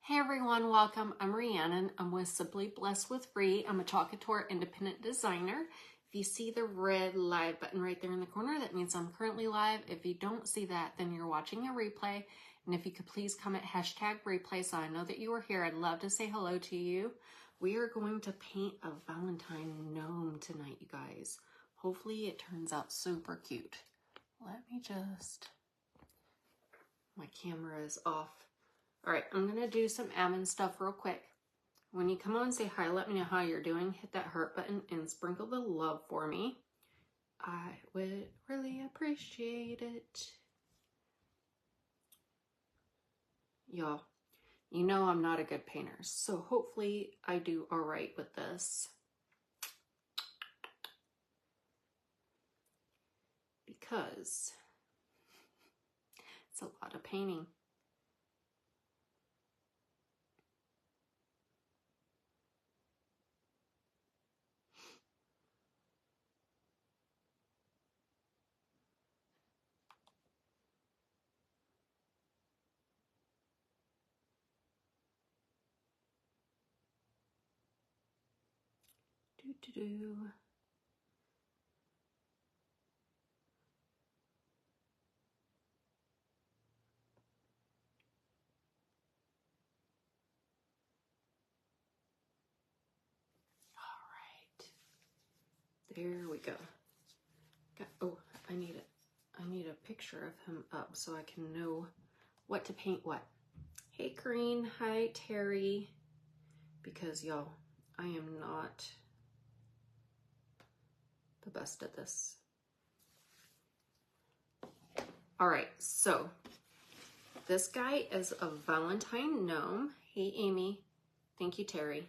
Hey everyone, welcome. I'm Rhiannon. I'm with Simply Blessed with Rhi. I'm a Talkator independent designer. If you see the red live button right there in the corner, that means I'm currently live. If you don't see that, then you're watching a replay. And if you could please comment hashtag replay so I know that you are here. I'd love to say hello to you. We are going to paint a Valentine gnome tonight, you guys. Hopefully it turns out super cute. Let me just... My camera is off. All right, I'm gonna do some admin stuff real quick. When you come on and say hi, let me know how you're doing. Hit that heart button and sprinkle the love for me. I would really appreciate it. Y'all, you know I'm not a good painter, so hopefully I do all right with this. Because it's a lot of painting. Do. There we go. Oh, I need a picture of him up so I can know what to paint what. Hey, Corrine. Hi, Terry. Because, y'all, I am not the best at this. All right, so this guy is a Valentine gnome. Hey, Amy. Thank you, Terry.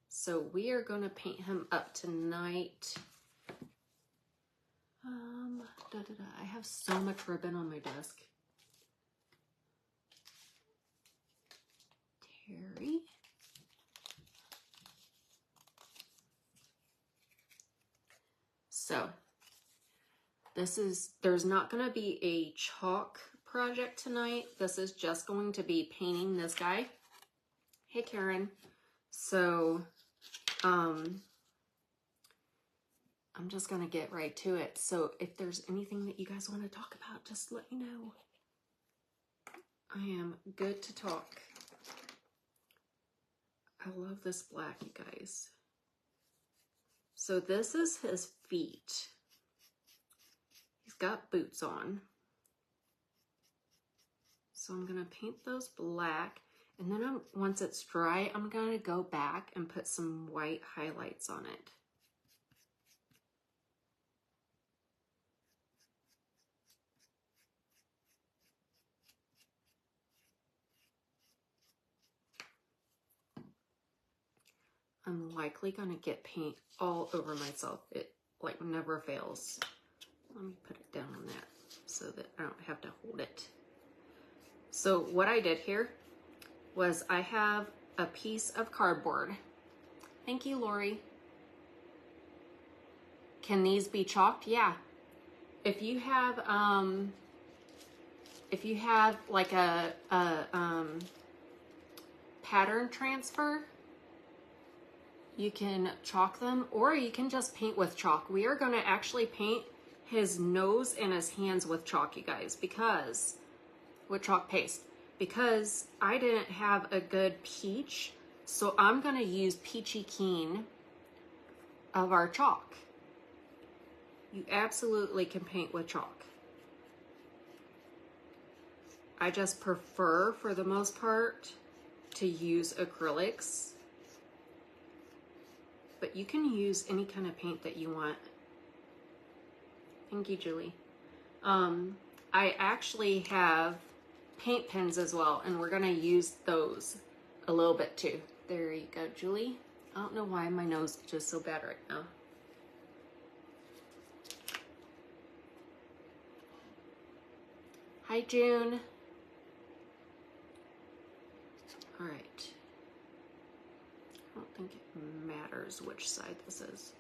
So we are going to paint him up tonight. I have so much ribbon on my desk. Terry. So there's not going to be a chalk project tonight. This is just going to be painting this guy. Hey, Karen. So, I'm just going to get right to it. So if there's anything that you guys want to talk about, just let me know. I am good to talk. I love this black, you guys. So this is his feet. He's got boots on. So I'm going to paint those black. And then once it's dry, I'm going to go back and put some white highlights on it. I'm likely going to get paint all over myself. It like never fails. Let me put it down on that so that I don't have to hold it. So what I did here was I have a piece of cardboard. Thank you, Lori. Can these be chalked? Yeah. If you have like a pattern transfer, you can chalk them, or you can just paint with chalk. We are going to actually paint his nose and his hands with chalk, you guys, because with chalk paste, because I didn't have a good peach, so I'm going to use Peachy Keen of our chalk. You absolutely can paint with chalk. I just prefer, for the most part, to use acrylics. But you can use any kind of paint that you want. Thank you, Julie. I actually have paint pens as well, and we're gonna use those a little bit too. There you go, Julie. I don't know why my nose is just so bad right now. Hi, June. All right. I don't think it matters which side this is.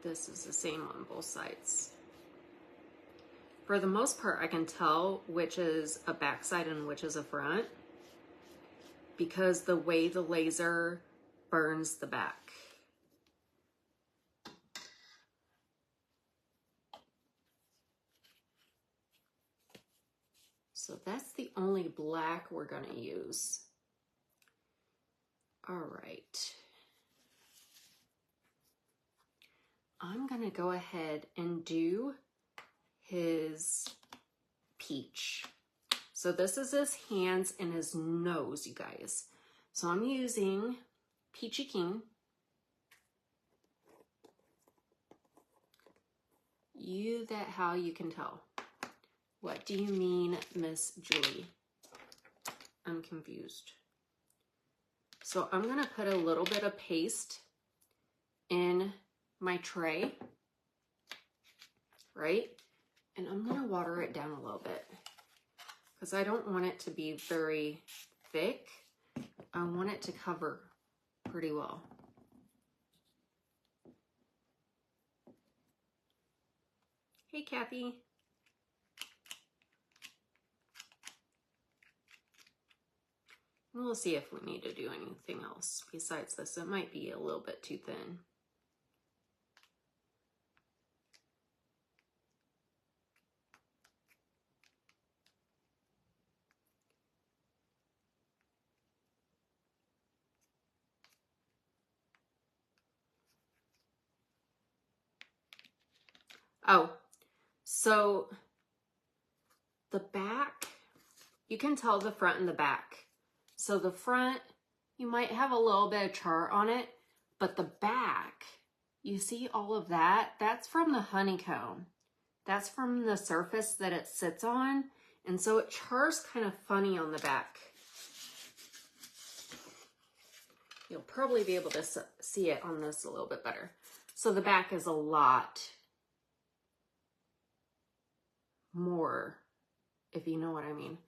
This is the same on both sides. For the most part, I can tell which is a backside and which is a front because the way the laser burns the back. So that's the only black we're going to use. All right. I'm going to go ahead and do his peach. So this is his hands and his nose, you guys. So I'm using Peachy King. You that how you can tell. What do you mean, Miss Julie? I'm confused. So I'm gonna put a little bit of paste in my tray, right? And I'm gonna water it down a little bit because I don't want it to be very thick. I want it to cover pretty well. Hey, Kathy. We'll see if we need to do anything else besides this. It might be a little bit too thin. Oh, so the back, you can tell the front and the back. So the front, you might have a little bit of char on it, but the back, you see all of that? That's from the honeycomb. That's from the surface that it sits on. And so it chars kind of funny on the back. You'll probably be able to see it on this a little bit better. So the back is a lot more, if you know what I mean.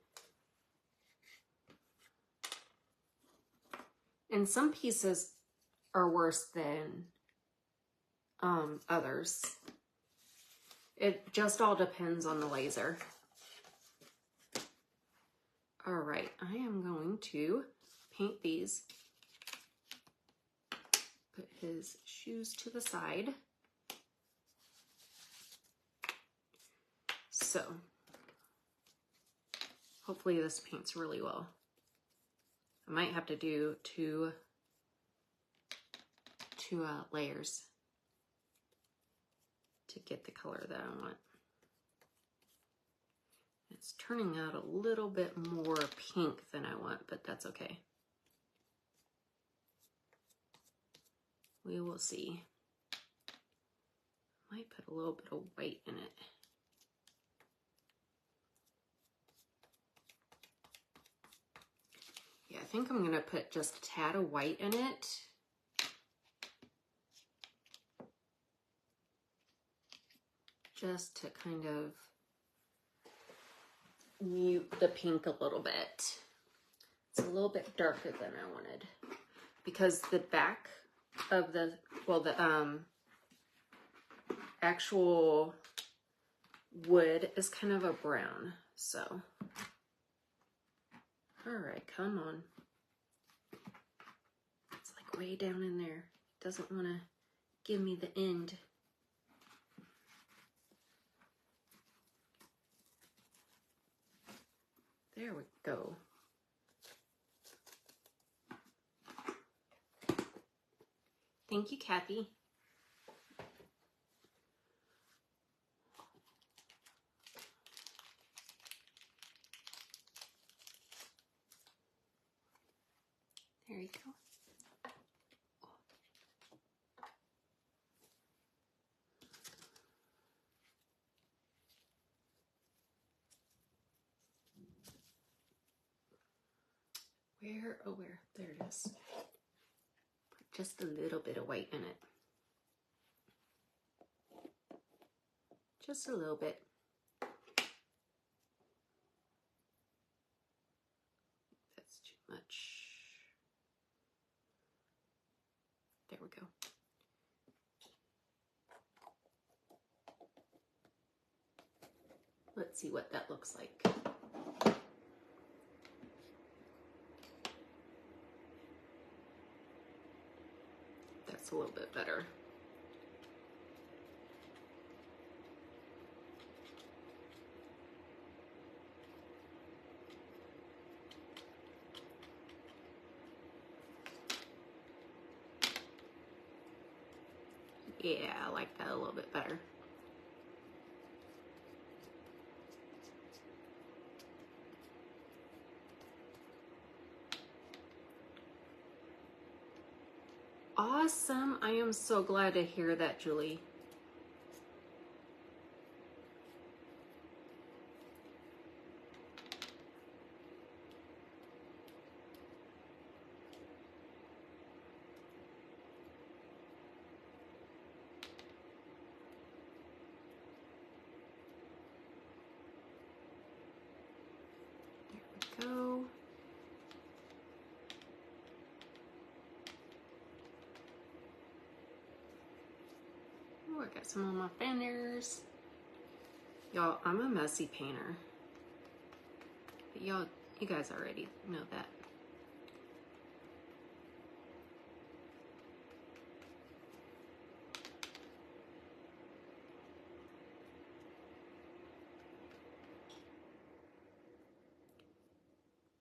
And some pieces are worse than others. It just all depends on the laser. All right, I am going to paint these. Put his shoes to the side. So, hopefully this paints really well. I might have to do two layers to get the color that I want. It's turning out a little bit more pink than I want, but that's okay. We will see. Might put a little bit of white in it. Yeah, I think I'm gonna put just a tad of white in it. Just to kind of mute the pink a little bit. It's a little bit darker than I wanted because the back of the, well, the actual wood is kind of a brown, so. All right, come on. It's like way down in there. Doesn't want to give me the end. There we go. Thank you, Kathy. There you go. Where, oh where, there it is. Put just a little bit of white in it. Just a little bit. That's too much. There we go. Let's see what that looks like. That's a little bit better. Yeah, I like that a little bit better. Awesome. I am so glad to hear that, Julie. There we go. Oh, I got some on my fingers. Y'all, I'm a messy painter. But y'all, you guys already know that.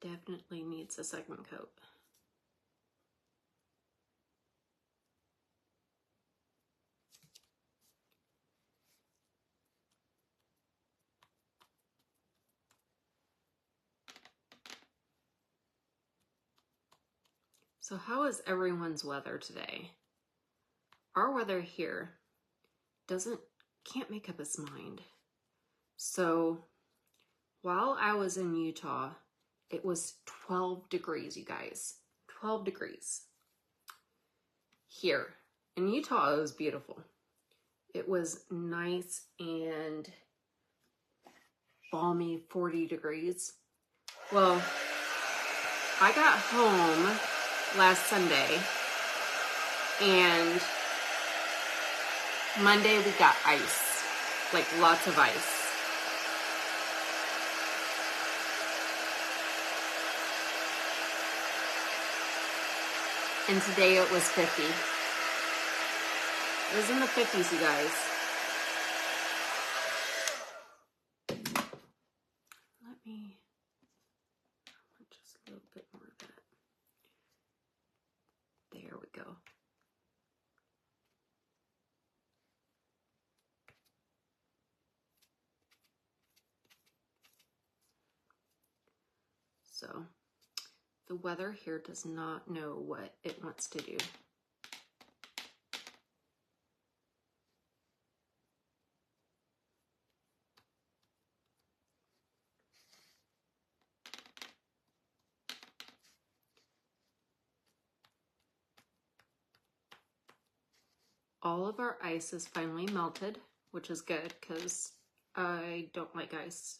Definitely needs a second coat. So how is everyone's weather today? Our weather here can't make up its mind. So while I was in Utah, it was 12 degrees, you guys. 12 degrees. Here in Utah, it was beautiful. It was nice and balmy, 40 degrees. Well, I got home last Sunday, and Monday we got ice, like lots of ice. And today it was 50. It was in the 50s, you guys. Let me just a little bit more of that. There we go. So the weather here does not know what it wants to do. All of our ice is finally melted, which is good because I don't like ice.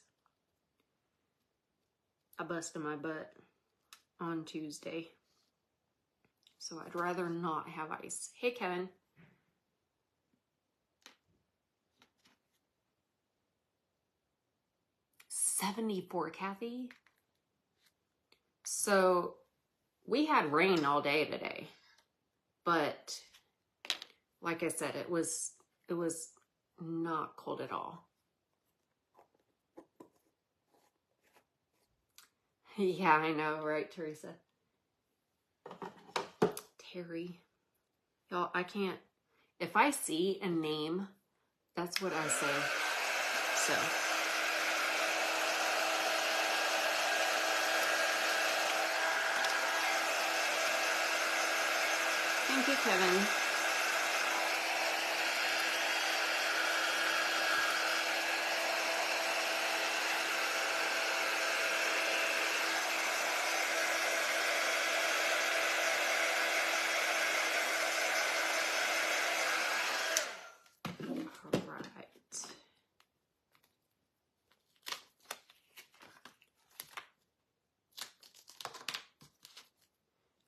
I busted my butt on Tuesday, so I'd rather not have ice. Hey, Kevin. $74, Kathy. So we had rain all day today, but like I said, it was not cold at all. Yeah, I know, right, Teresa? Terry. Y'all, I can't, if I see a name, that's what I say. So. Thank you, Kevin.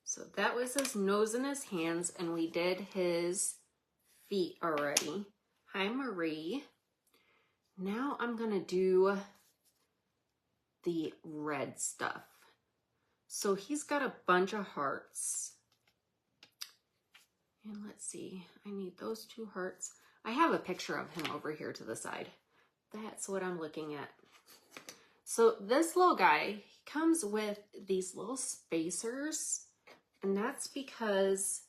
So that was his nose and his hands, and we did his feet already. Hi, Marie. Now I'm gonna do the red stuff. So he's got a bunch of hearts. And let's see, I need those 2 hearts. I have a picture of him over here to the side. That's what I'm looking at. So this little guy, he comes with these little spacers, and that's because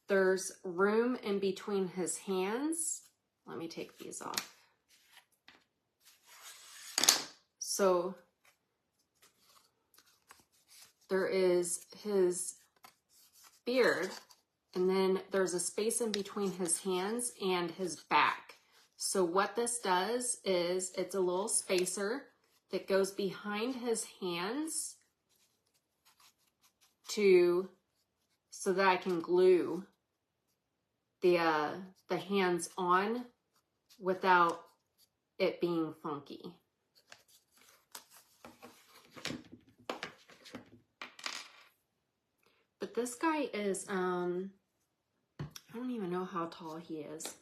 there's room in between his hands. Let me take these off. So there is his beard, and then there's a space in between his hands and his back. So what this does is it's a little spacer that goes behind his hands so that I can glue the hands on without it being funky. But this guy is, I don't even know how tall he is.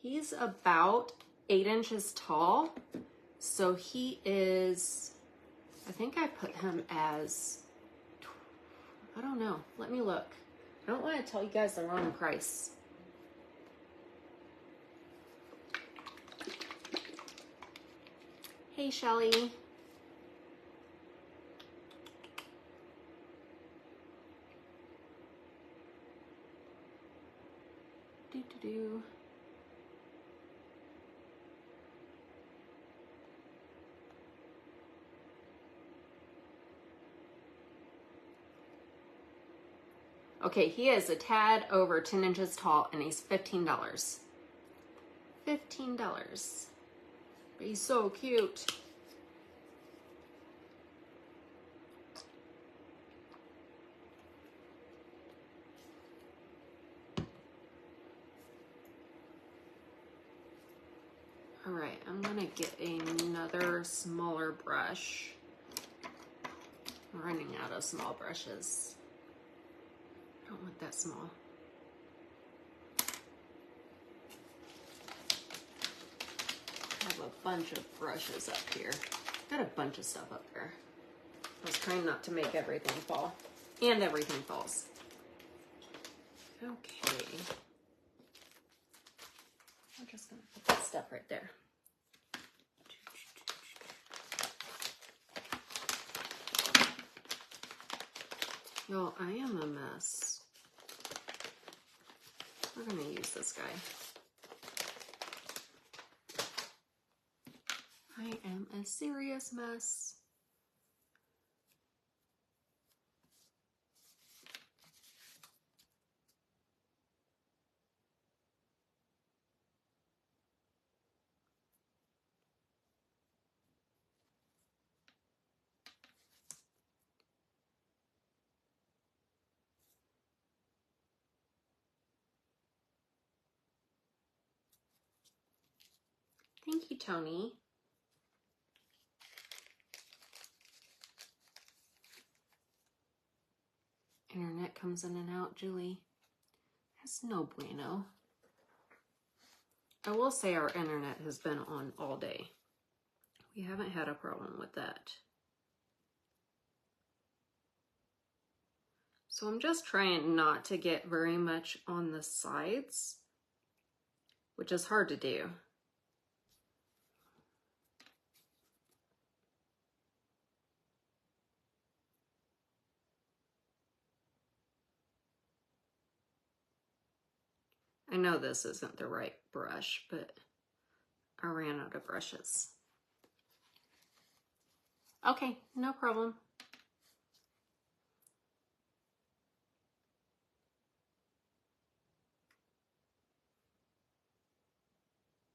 He's about 8 inches tall. So he is, I think I put him as, I don't know. Let me look. I don't want to tell you guys the wrong price. Hey, Shelly. Do. Okay, he is a tad over 10 inches tall, and he's $15. $15. But he's so cute. All right, I'm gonna get another smaller brush. I'm running out of small brushes. I don't want that small. I have a bunch of brushes up here. Got a bunch of stuff up there. I was trying not to make everything fall. And everything falls. Okay. I'm just gonna put that stuff right there. Y'all, I am a mess. We're gonna use this guy. I am a serious mess. Thank you, Tony. Internet comes in and out, Julie. That's no bueno. I will say our internet has been on all day. We haven't had a problem with that. So I'm just trying not to get very much on the sides, which is hard to do. I know this isn't the right brush, but I ran out of brushes. Okay, no problem.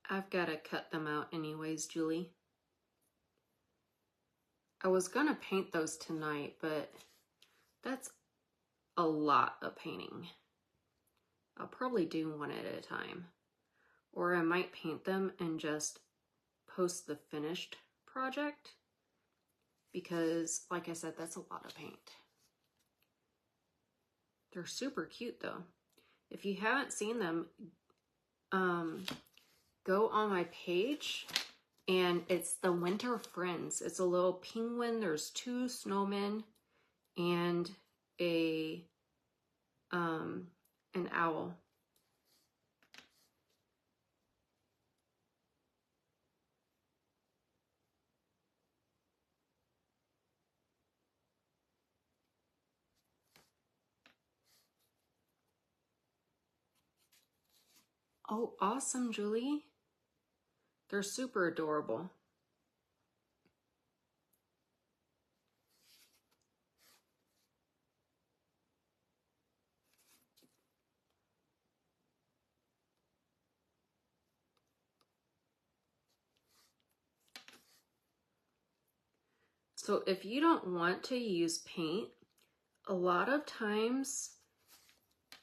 I've got to cut them out anyways, Julie. I was going to paint those tonight, but that's a lot of painting. I'll probably do one at a time. Or I might paint them and just post the finished project. Because, like I said, that's a lot of paint. They're super cute, though. If you haven't seen them, go on my page And it's the Winter Friends. It's a little penguin. There's 2 snowmen and an owl. Oh, awesome, Julie. They're super adorable. So if you don't want to use paint, a lot of times,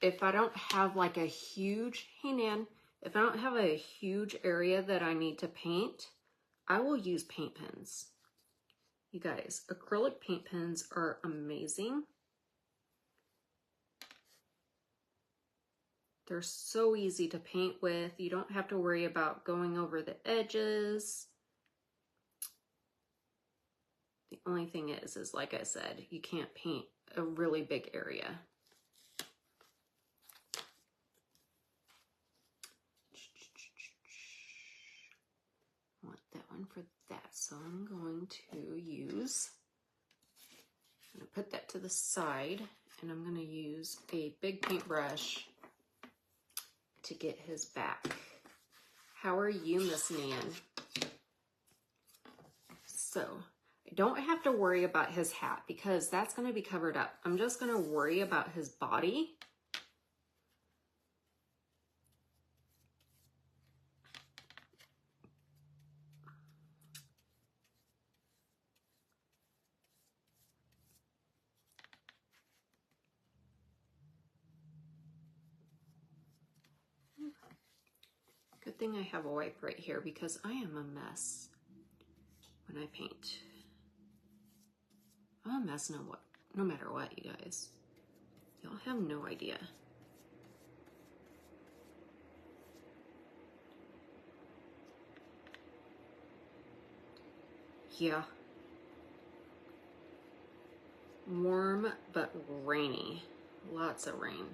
if I don't have like a huge, hey Nan, if I don't have a huge area that I need to paint, I will use paint pens. You guys, acrylic paint pens are amazing. They're so easy to paint with. You don't have to worry about going over the edges. The only thing is like I said, you can't paint a really big area. I want that one for that, so I'm going to use, I'm going to put that to the side, and I'm going to use a big paintbrush to get his back. How are you, Miss Nan? So, I don't have to worry about his hat because that's going to be covered up. I'm just going to worry about his body. Good thing I have a wipe right here because I am a mess when I paint. I'm a mess no matter what, you guys. Y'all have no idea. Yeah. Warm but rainy. Lots of rain.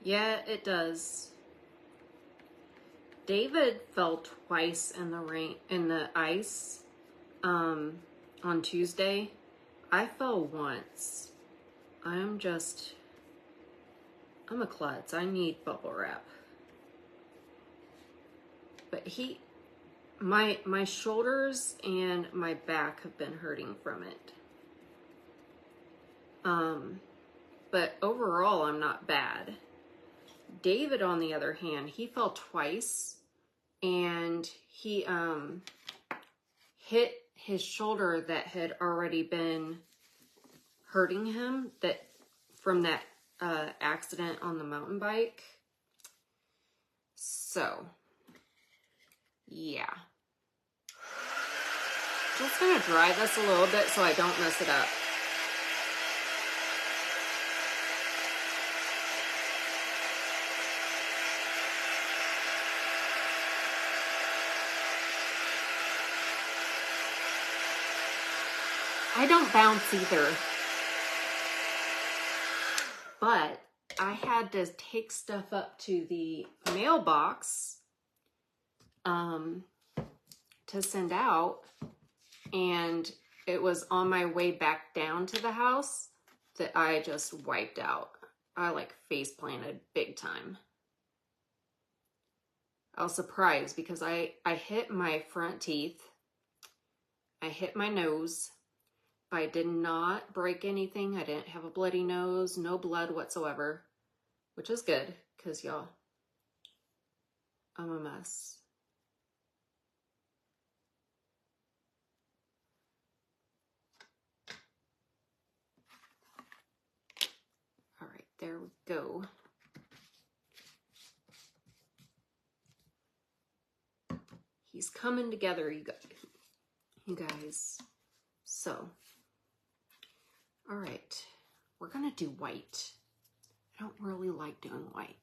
Yeah, it does. David fell twice in the rain, in the ice, on Tuesday. I fell once. I'm a klutz. I need bubble wrap. But my shoulders and my back have been hurting from it. But overall, I'm not bad. David, on the other hand, he fell twice and he hit his shoulder that had already been hurting him from that accident on the mountain bike. So, yeah. Just gonna dry this a little bit so I don't mess it up. I don't bounce either, but I had to take stuff up to the mailbox to send out, and it was on my way back down to the house that I just wiped out. I like face planted big time. I was surprised because I hit my front teeth, I hit my nose, but I did not break anything. I didn't have a bloody nose, no blood whatsoever. which is good because y'all, I'm a mess. All right, there we go. He's coming together, you guys. So, all right, we're gonna do white. I don't really like doing white.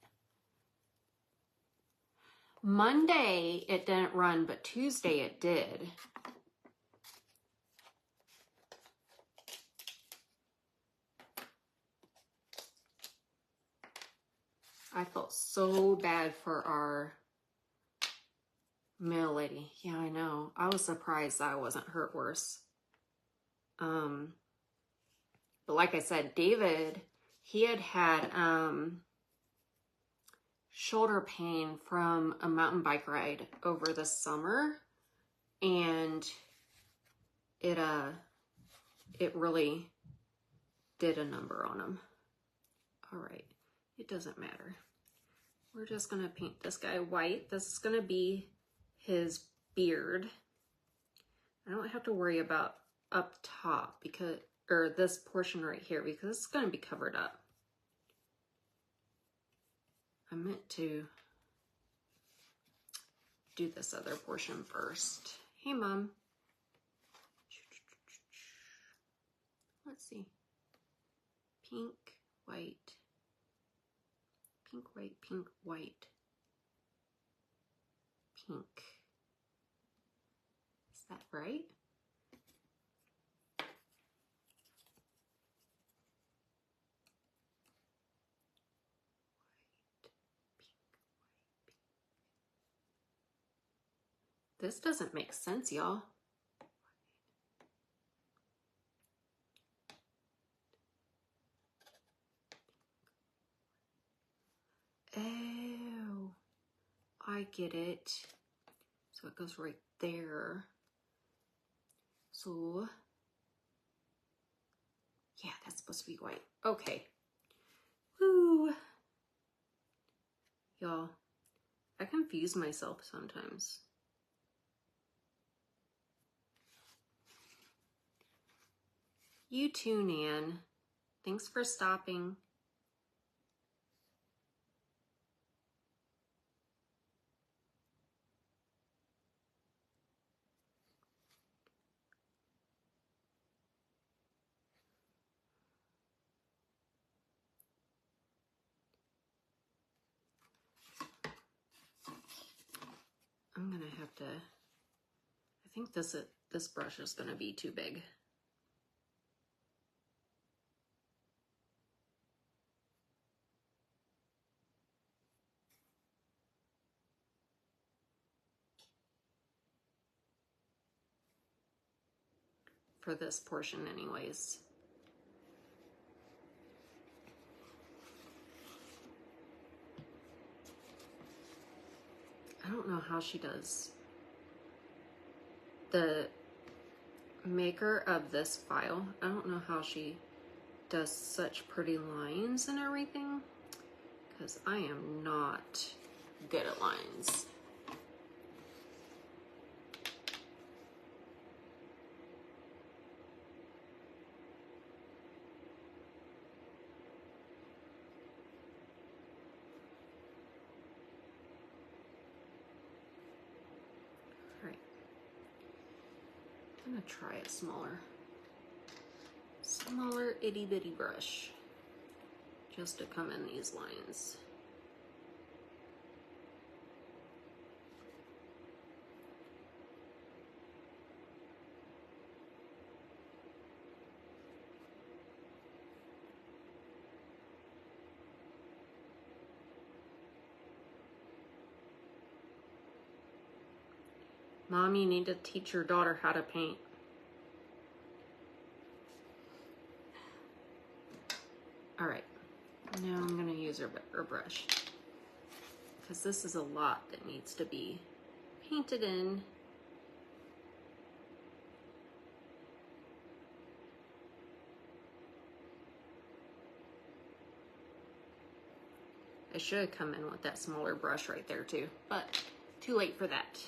Monday it didn't run, but Tuesday it did. I felt so bad for our mail lady. Yeah, I know. I was surprised I wasn't hurt worse. But like I said, David, he had shoulder pain from a mountain bike ride over the summer, and it really did a number on him. All right, it doesn't matter. We're just gonna paint this guy white. This is gonna be his beard. I don't have to worry about up top because, or this portion right here, because it's gonna be covered up. I meant to do this other portion first. Hey, Mom. Let's see. Pink, white, pink, white, pink, white, pink. Is that right? This doesn't make sense, y'all. Oh, I get it. So it goes right there. So, yeah, that's supposed to be white. Okay. Woo. Y'all, I confuse myself sometimes. You too, Nan. Thanks for stopping. I'm gonna have to, I think this brush is gonna be too big. For this portion anyways. I don't know how she does. The maker of this file, I don't know how she does such pretty lines and everything, because I am not good at lines. All right, I'm gonna try a smaller itty bitty brush just to come in these lines. Mom, you need to teach your daughter how to paint. All right, now I'm gonna use her brush, because this is a lot that needs to be painted in. I should have come in with that smaller brush right there too, but too late for that.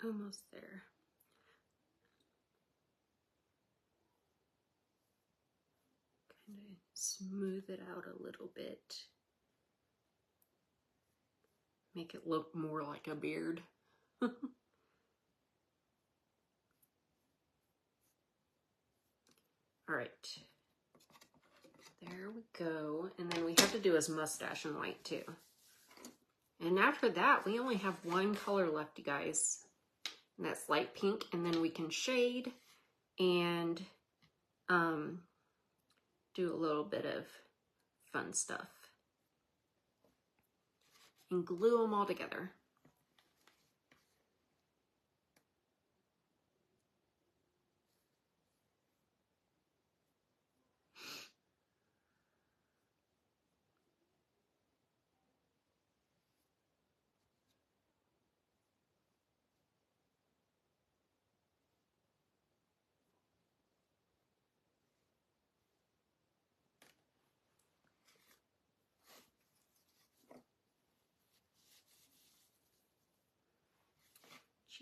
Almost there. Kind of smooth it out a little bit. Make it look more like a beard. All right. There we go. And then we have to do his mustache in white too. And after that, we only have one color left, you guys. And that's light pink. And then we can shade and do a little bit of fun stuff. And glue them all together.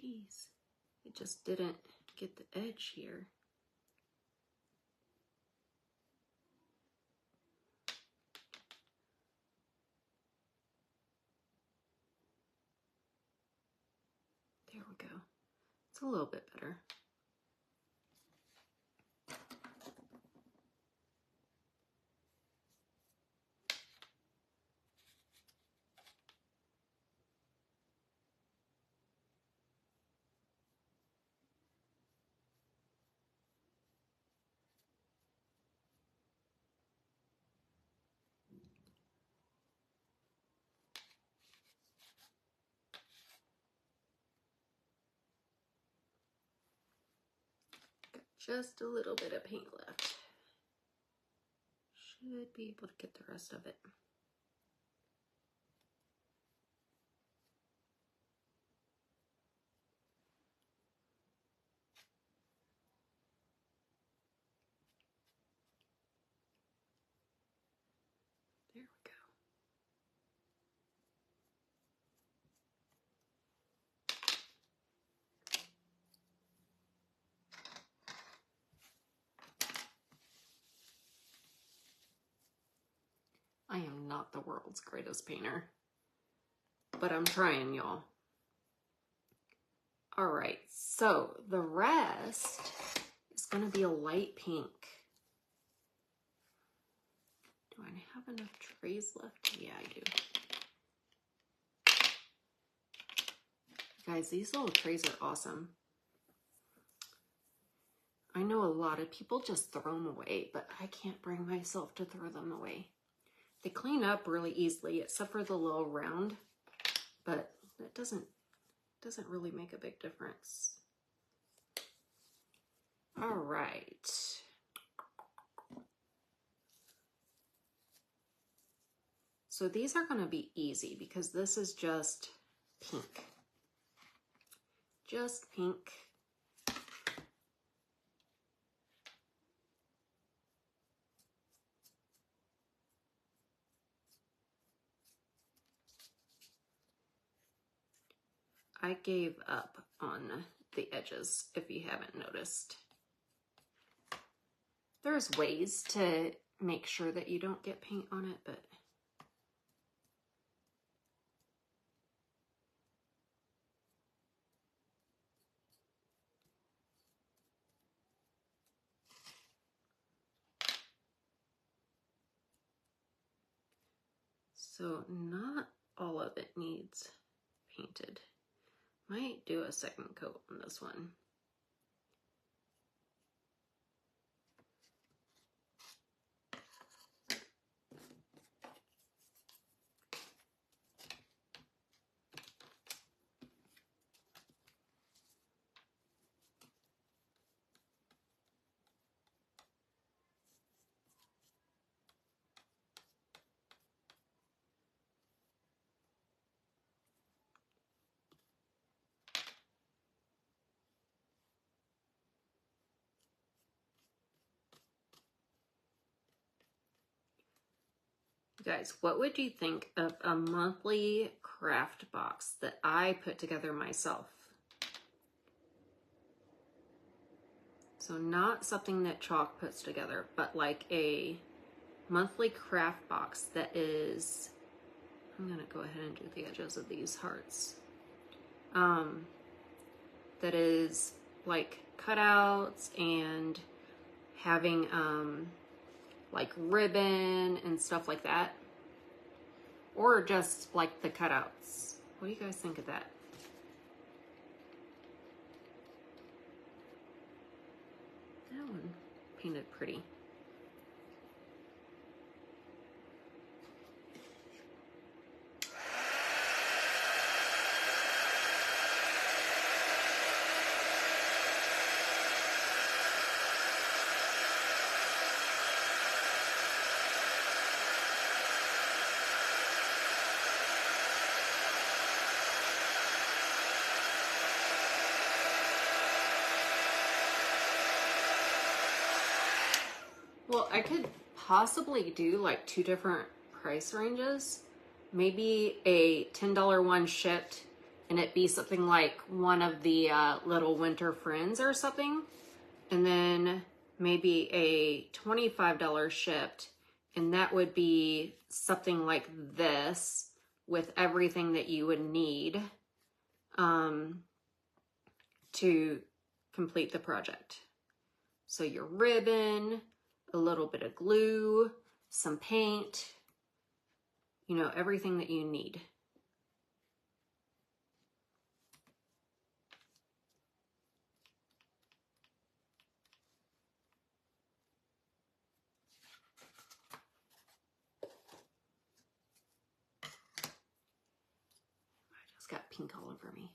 Jeez, it just didn't get the edge here. There we go. It's a little bit better. Just a little bit of paint left. Should be able to get the rest of it. There we go. I am not the world's greatest painter, but I'm trying, y'all. All right, so the rest is going to be a light pink. Do I have enough trays left? Yeah, I do. Guys, these little trays are awesome. I know a lot of people just throw them away, but I can't bring myself to throw them away. They clean up really easily, except for the little round, but it doesn't really make a big difference. All right. So these are going to be easy because this is just pink. Just pink. I gave up on the edges, if you haven't noticed. There's ways to make sure that you don't get paint on it, but so not all of it needs painted. Might do a second coat on this one. Guys, what would you think of a monthly craft box that I put together myself? So not something that Chalk puts together, but like a monthly craft box that is, I'm gonna go ahead and do the edges of these hearts. That is like cutouts and having like ribbon and stuff like that, or just like the cutouts. What do you guys think of that? That one painted pretty. Well, I could possibly do like 2 different price ranges. Maybe a $10 one shipped and it be something like one of the little winter friends or something. And then maybe a $25 shipped, and that would be something like this with everything that you would need to complete the project. So your ribbon, a little bit of glue, some paint, you know, everything that you need. I just got pink all over me.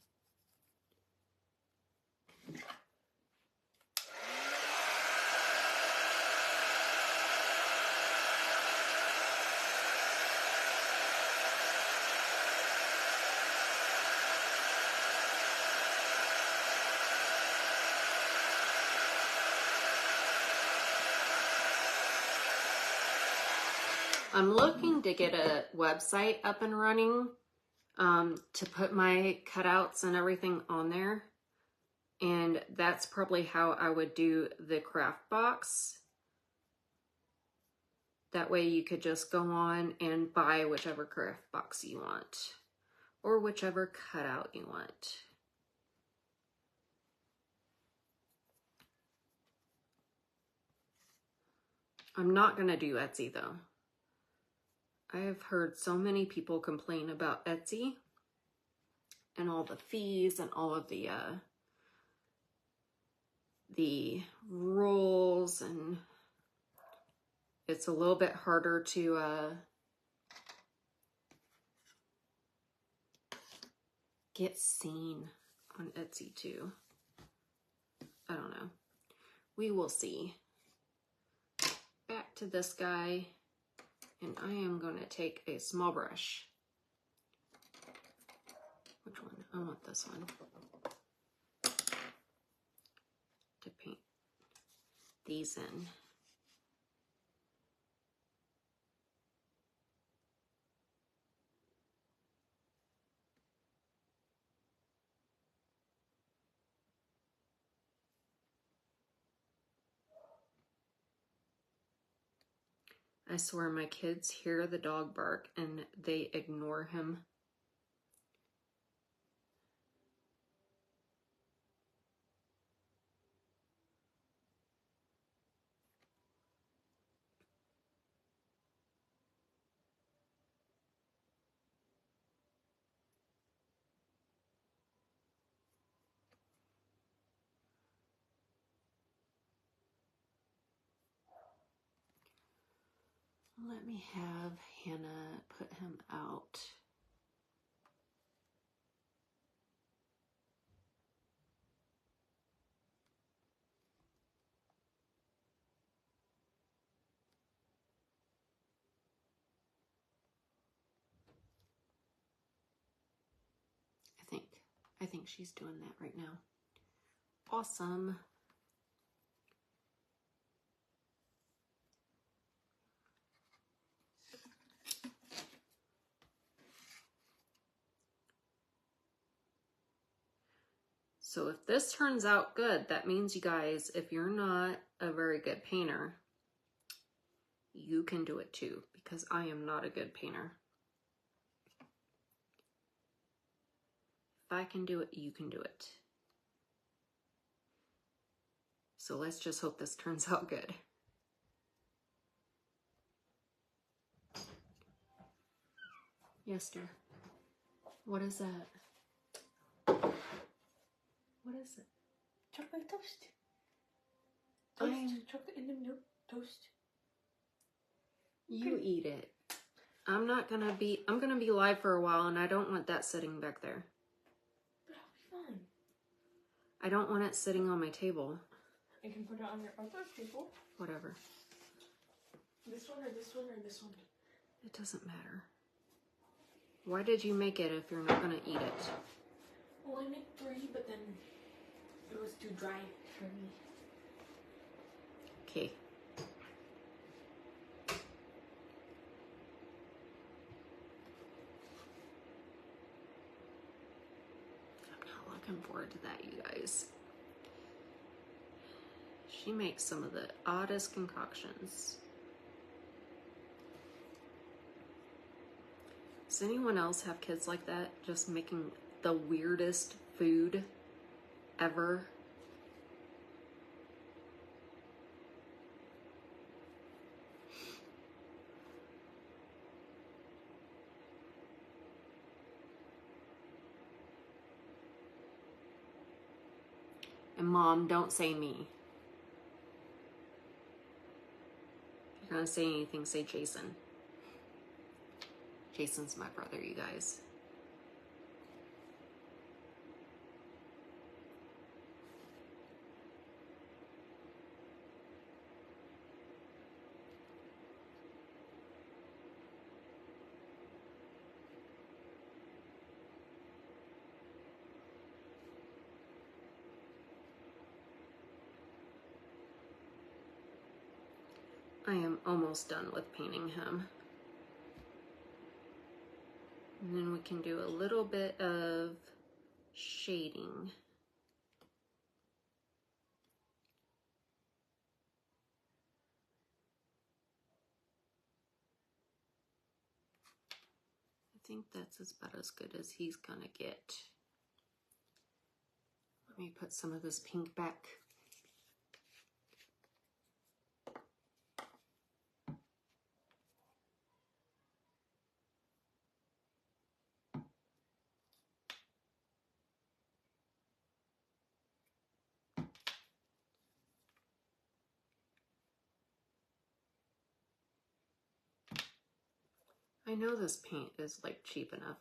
I'm looking to get a website up and running to put my cutouts and everything on there. And that's probably how I would do the craft box. That way you could just go on and buy whichever craft box you want or whichever cutout you want. I'm not going to do Etsy though. I have heard so many people complain about Etsy and all the fees and all of the rules, and it's a little bit harder to get seen on Etsy too. I don't know. We will see. Back to this guy, and I am going to take a small brush. Which one? I want this one. To paint these in. I swear my kids hear the dog bark and they ignore him. Let me have Hannah put him out. I think she's doing that right now. Awesome. So if this turns out good, that means you guys, if you're not a very good painter, you can do it too, because I am not a good painter. If I can do it, you can do it. So let's just hope this turns out good. Yes, dear. What is that? What is it? Chocolate toast. Chocolate in the milk toast. You eat it. I'm gonna be live for a while and I don't want that sitting back there. But I'll be fine. I don't want it sitting on my table. I can put it on your other table. Whatever. This one or this one or this one? It doesn't matter. Why did you make it if you're not gonna eat it? Well, I made 3, but then it was too dry for me. Okay. I'm not looking forward to that, you guys. She makes some of the oddest concoctions. Does anyone else have kids like that? Just making the weirdest food ever? And Mom, don't say me. If you're gonna say anything, say Jason. Jason's my brother, you guys. I am almost done with painting him. And then we can do a little bit of shading. I think that's about as good as he's gonna get. Let me put some of this pink back. I know this paint is like cheap enough.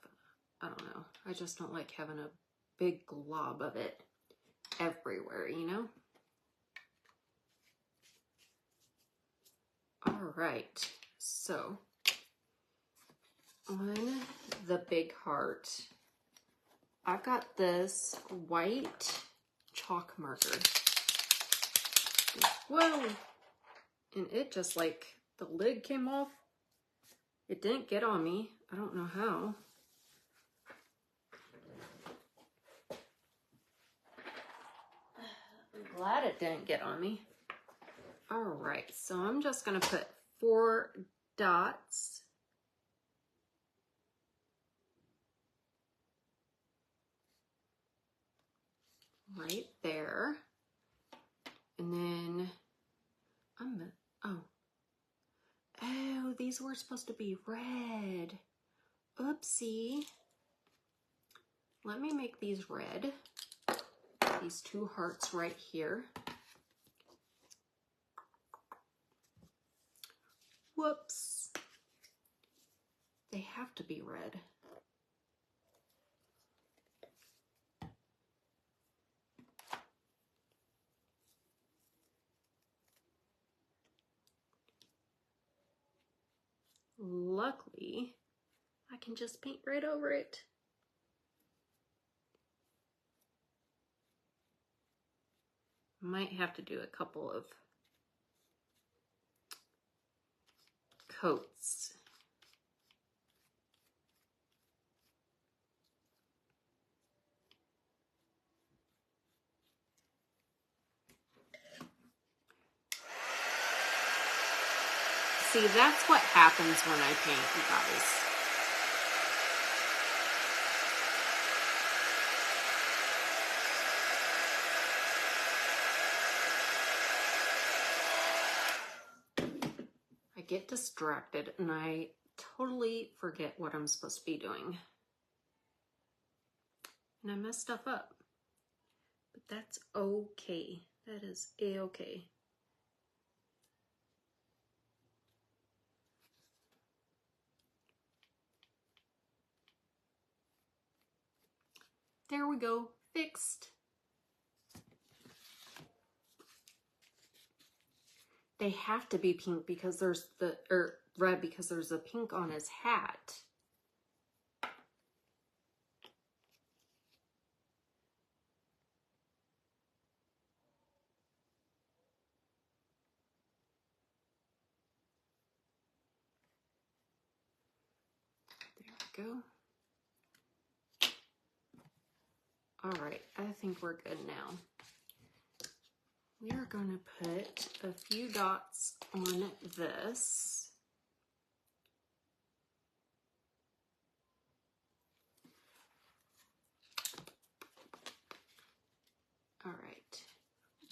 I don't know. I just don't like having a big glob of it everywhere, you know? All right, so on the big heart, I've got this white chalk marker. Whoa! And it just like, the lid came off. It didn't get on me. I don't know how. I'm glad it didn't get on me. All right, so I'm just gonna put 4 dots. Right there. And then oh, these were supposed to be red. Oopsie. Let me make these red. These two hearts right here. Whoops. They have to be red. Luckily, I can just paint right over it. Might have to do a couple of coats. See, that's what happens when I paint, you guys. I get distracted and I totally forget what I'm supposed to be doing. And I mess stuff up. But that's okay. That is a-okay. There we go. Fixed. They have to be pink because there's red because there's a pink on his hat. There we go. All right, I think we're good now. We are going to put a few dots on this. All right.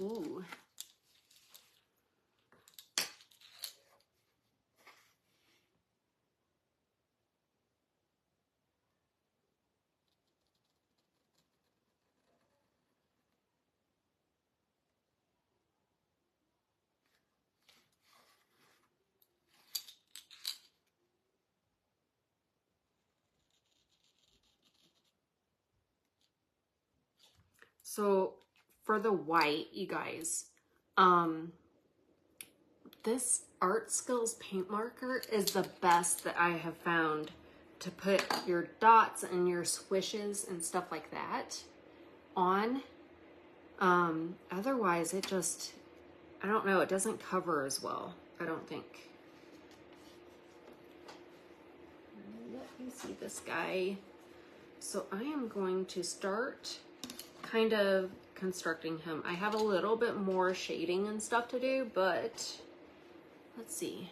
Ooh. So for the white, you guys, this Art Skills paint marker is the best that I have found to put your dots and your swishes and stuff like that on. Otherwise it just, I don't know, it doesn't cover as well, I don't think. Let me see this guy. So I am going to start kind of constructing him. I have a little bit more shading and stuff to do, but let's see.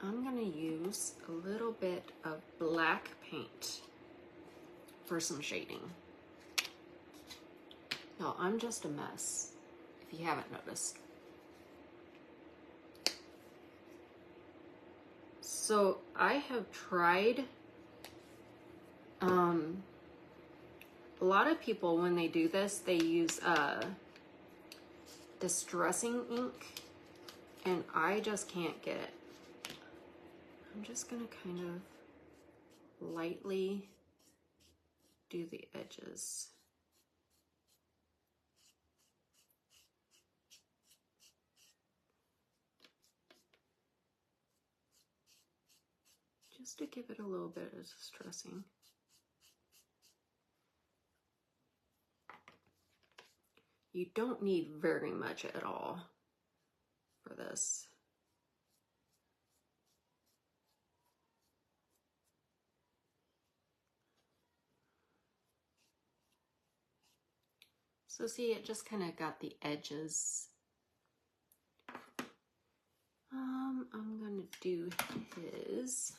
I'm gonna use a little bit of black paint for some shading. Y'all, I'm just a mess, if you haven't noticed. So I have tried, a lot of people when they do this, they use distressing ink, and I just can't get it. I'm just gonna kind of lightly do the edges. Just to give it a little bit of distressing. You don't need very much at all for this. So see, it just kind of got the edges. I'm gonna do his,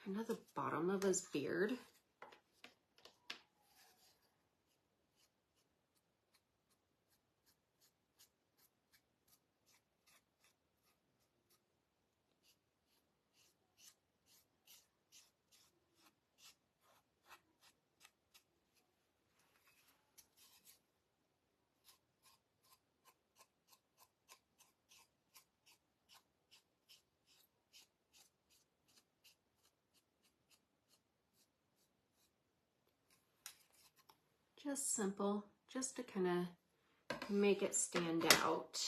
kind of the bottom of his beard. Just simple, just to kind of make it stand out.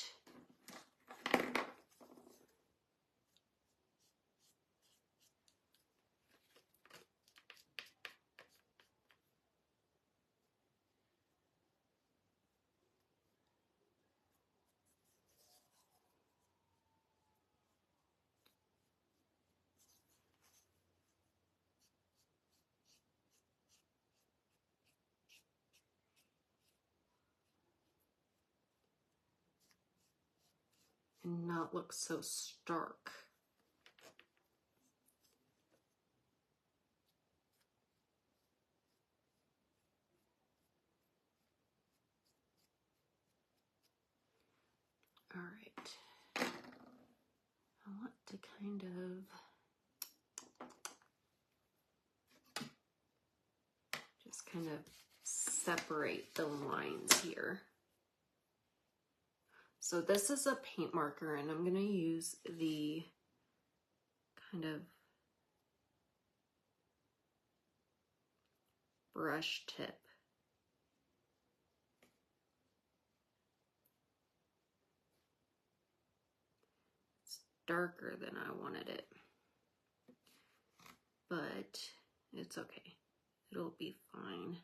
And not look so stark. All right. I want to kind of just kind of separate the lines here. So this is a paint marker, and I'm going to use the kind of brush tip. It's darker than I wanted it, but it's okay. It'll be fine.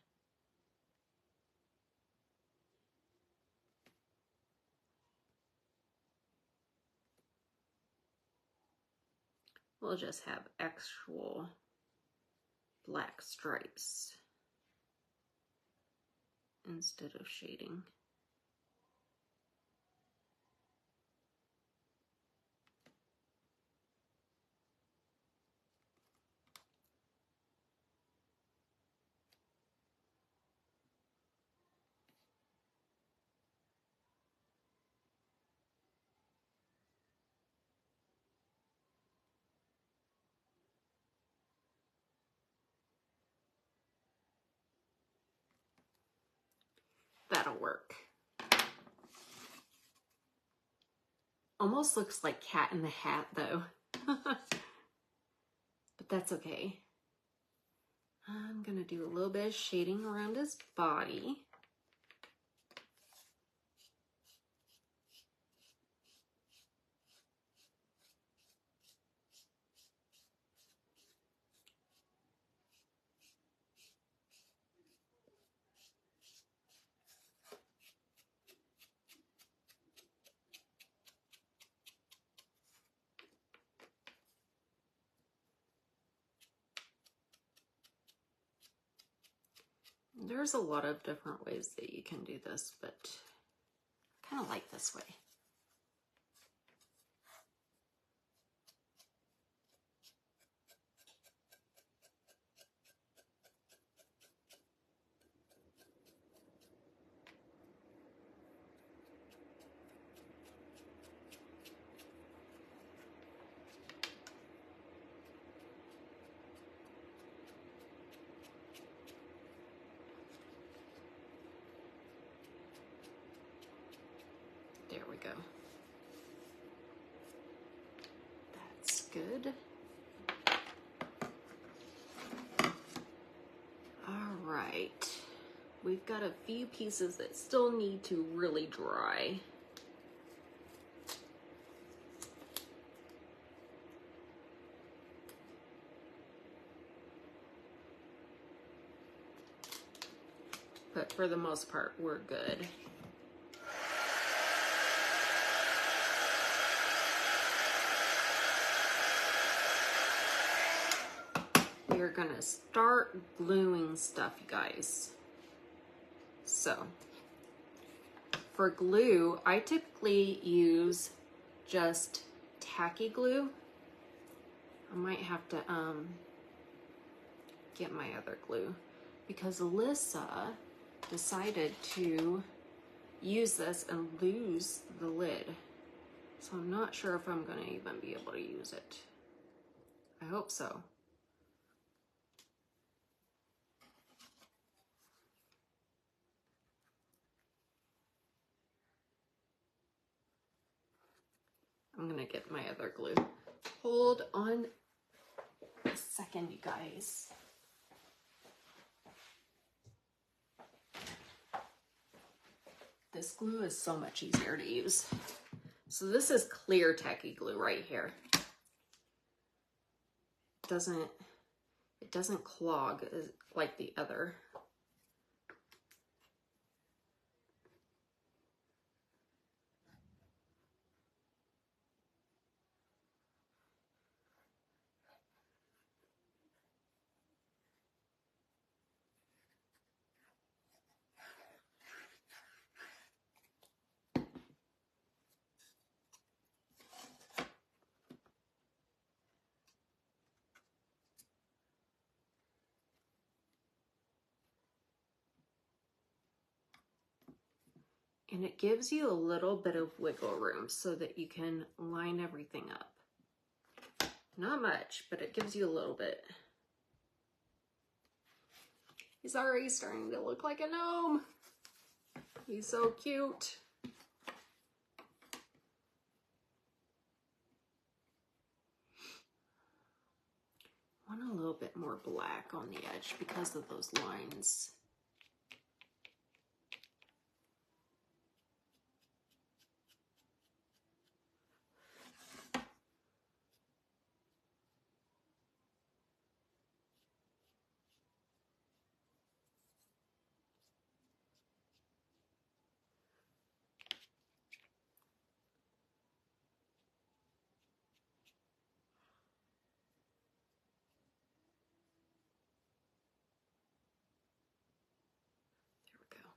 We'll just have actual black stripes instead of shading. That'll work. Almost looks like Cat in the Hat though. But that's okay. I'm gonna do a little bit of shading around his body. There's a lot of different ways that you can do this, but I kind of like this way. There we go. That's good. All right. We've got a few pieces that still need to really dry. But for the most part, we're good. We're gonna start gluing stuff, you guys. So For glue, I typically use just tacky glue. I might have to get my other glue because Alyssa decided to use this and lose the lid. So I'm not sure if I'm gonna even be able to use it. I hope so. I'm gonna get my other glue. Hold on a second, you guys. This glue is so much easier to use. So this is clear tacky glue right here. It doesn't clog like the other. And it gives you a little bit of wiggle room so that you can line everything up. Not much, but it gives you a little bit. He's already starting to look like a gnome. He's so cute. I want a little bit more black on the edge because of those lines. There we go.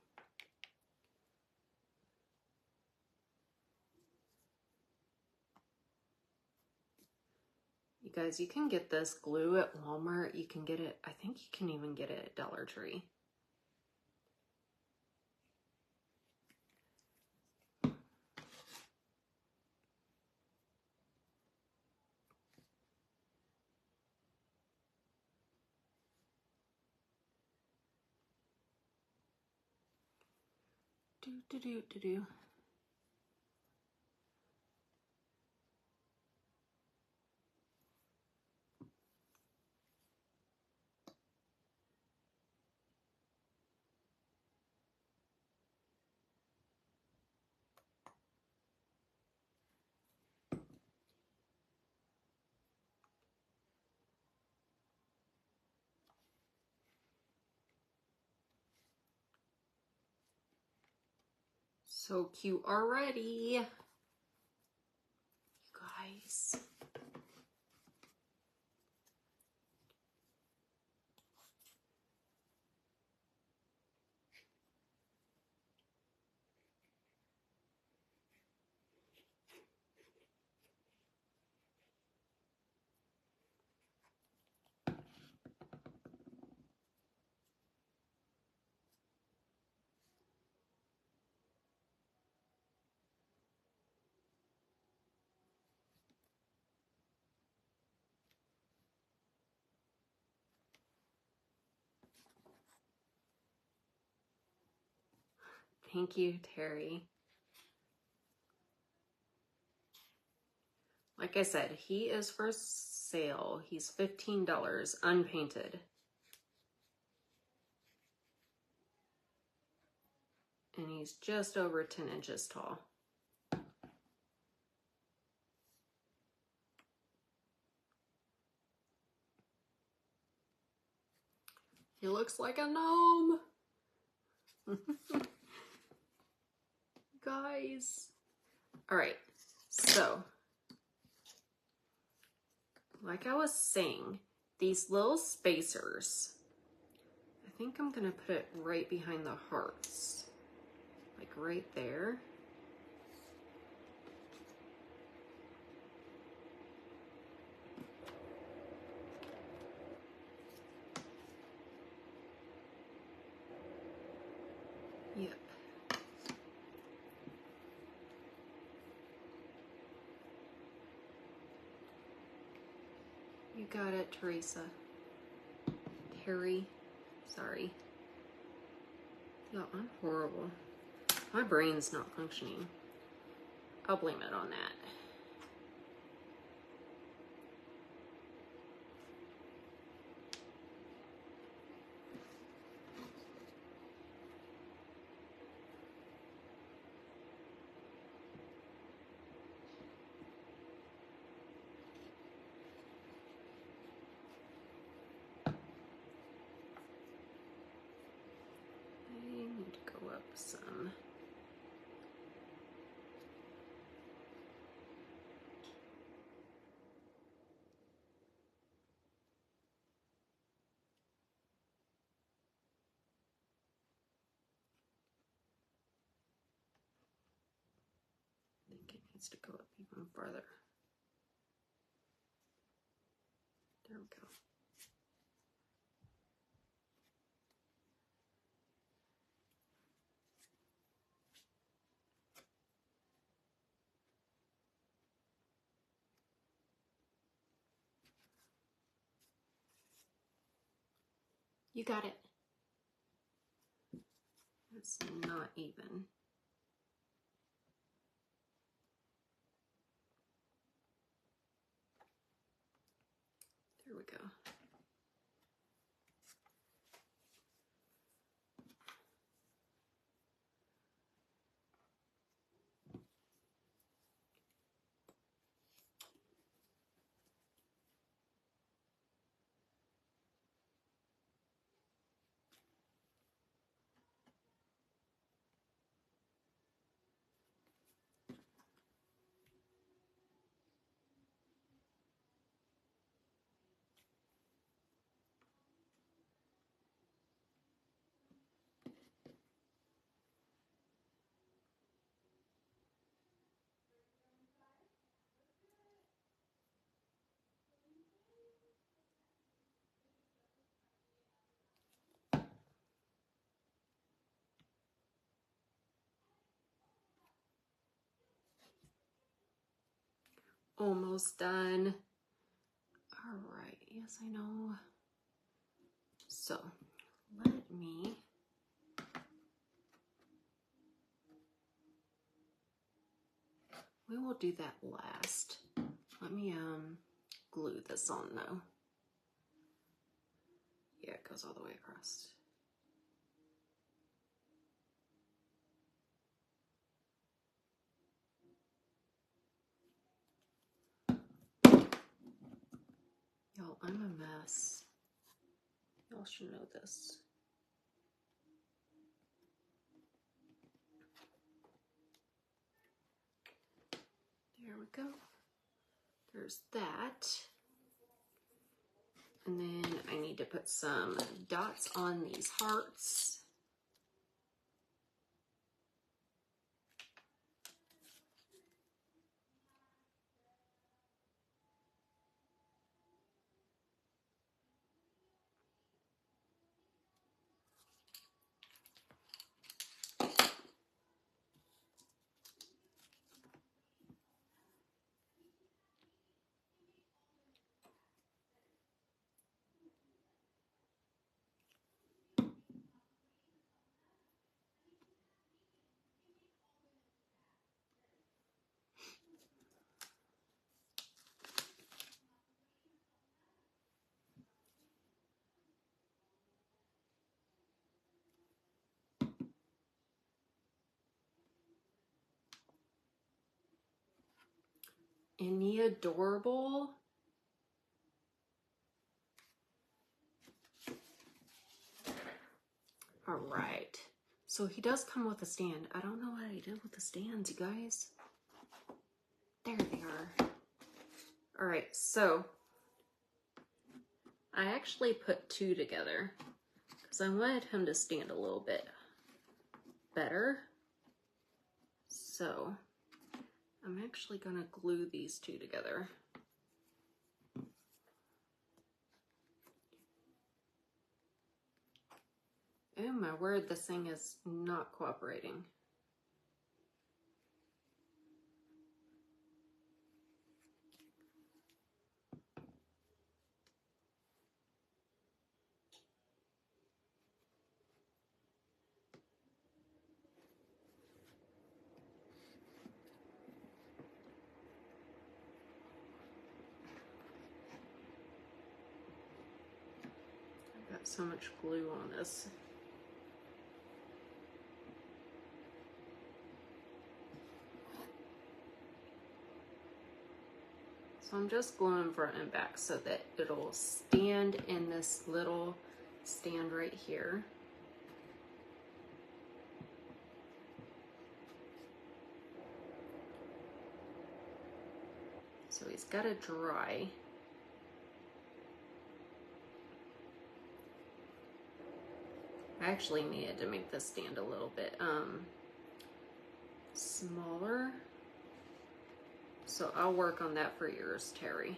You guys, you can get this glue at Walmart. You can get it, I think you can even get it at Dollar Tree. Do. So cute already. You guys. Thank you, Terry. Like I said, he is for sale. He's $15, unpainted. And he's just over 10 inches tall. He looks like a gnome. Guys. All right, so like I was saying, these little spacers, I think I'm gonna put it right behind the hearts. like right there. Yep. You got it, Teresa. Terry. Sorry. Yeah, I'm horrible. My brain's not functioning. I'll blame it on that. I need to go up some. I think it needs to go up even farther. There we go. You got it. It's not even. There we go. Almost done. All right, yes, I know. So let me we will do that last. Let me glue this on though. Yeah, it goes all the way across. Y'all, I'm a mess. Y'all should know this. There we go. There's that. And then I need to put some dots on these hearts. Isn't he adorable? All right. So he does come with a stand. I don't know what I did with the stands, you guys. There they are. All right, so I actually put two together because I wanted him to stand a little bit better. So I'm actually going to glue these two together. Oh my word, this thing is not cooperating. I've got so much glue on this. So I'm just gluing front and back so that it'll stand in this little stand right here. So he's got to dry. I actually needed to make this stand a little bit smaller. So I'll work on that for yours, Terry.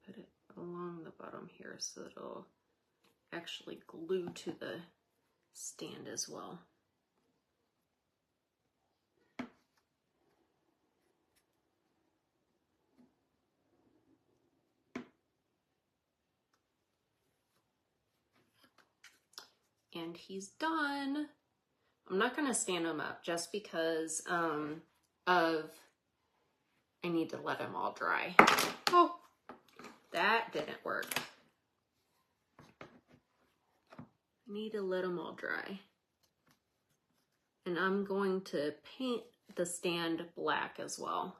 Put it along the bottom here so it'll actually glue to the stand as well. And he's done. I'm not going to stand him up just because I need to let him all dry. Oh, that didn't work. I need to let them all dry. And I'm going to paint the stand black as well.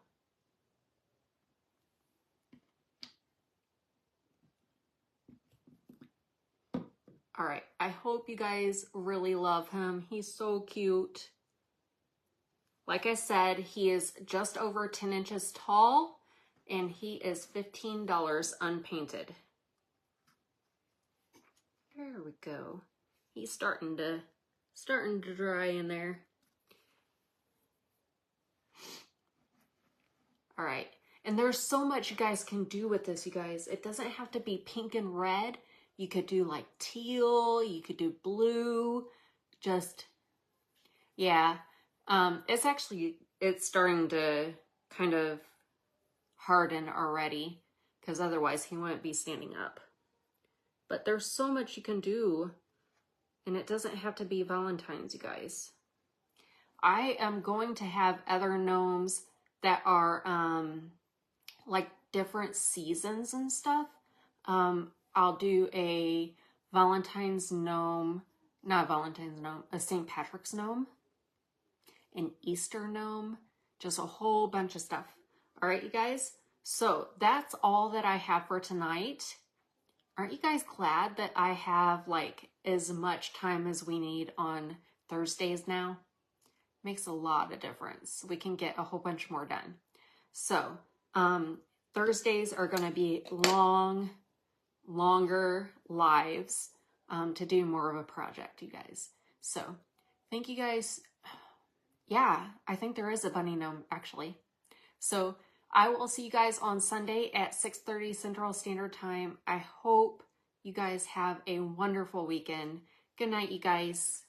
All right, I hope you guys really love him. He's so cute. Like I said, he is just over 10 inches tall and he is $15 unpainted. There we go. He's starting to dry in there. All right, and there's so much you guys can do with this, you guys. It doesn't have to be pink and red. You could do like teal, you could do blue, just, yeah. It's starting to kind of harden already because otherwise he wouldn't be standing up. But there's so much you can do and it doesn't have to be Valentine's, you guys. I am going to have other gnomes that are like different seasons and stuff. I'll do a Valentine's gnome, not Valentine's gnome, a St. Patrick's gnome, an Easter gnome, just a whole bunch of stuff. All right, you guys. So that's all that I have for tonight. Aren't you guys glad that I have like as much time as we need on Thursdays now? Makes a lot of difference. We can get a whole bunch more done. So Thursdays are going to be longer lives to do more of a project, you guys. So thank you guys. Yeah, I think there is a bunny gnome actually. So I will see you guys on Sunday at 6:30 Central Standard Time. I hope you guys have a wonderful weekend. Good night, you guys.